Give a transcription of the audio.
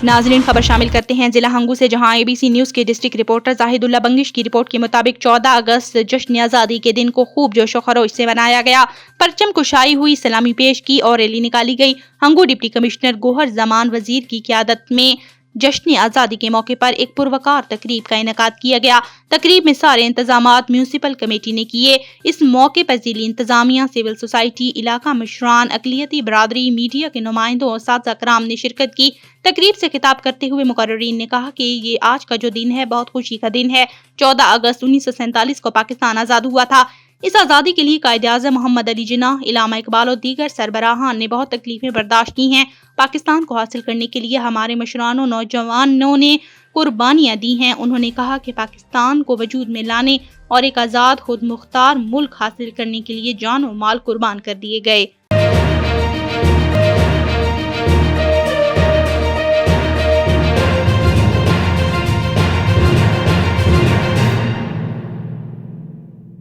ناظرین خبر شامل کرتے ہیں ضلع ہنگو سے، جہاں ABC نیوز کے ڈسٹرکٹ رپورٹر زاہد اللہ بنگش کی رپورٹ کے مطابق 14 اگست جشن آزادی کے دن کو خوب جوش و خروش سے منایا گیا۔ پرچم کشائی ہوئی، سلامی پیش کی اور ریلی نکالی گئی۔ ہنگو ڈپٹی کمشنر گوہر زمان وزیر کی قیادت میں جشن آزادی کے موقع پر ایک پروقار تقریب کا انعقاد کیا گیا۔ تقریب میں سارے انتظامات میونسپل کمیٹی نے کیے۔ اس موقع پر ضلعی انتظامیہ، سول سوسائٹی، علاقہ مشران، اقلیتی برادری، میڈیا کے نمائندوں اور اساتذہ کرام نے شرکت کی۔ تقریب سے خطاب کرتے ہوئے مقررین نے کہا کہ یہ آج کا جو دن ہے بہت خوشی کا دن ہے۔ 14 اگست 1947 کو پاکستان آزاد ہوا تھا۔ اس آزادی کے لیے قائد اعظم محمد علی جناح، علامہ اقبال اور دیگر سربراہان نے بہت تکلیفیں برداشت کی ہیں۔ پاکستان کو حاصل کرنے کے لیے ہمارے مشرانوں، نوجوانوں نے قربانیاں دی ہیں۔ انہوں نے کہا کہ پاکستان کو وجود میں لانے اور ایک آزاد، خود مختار ملک حاصل کرنے کے لیے جان و مال قربان کر دیے گئے۔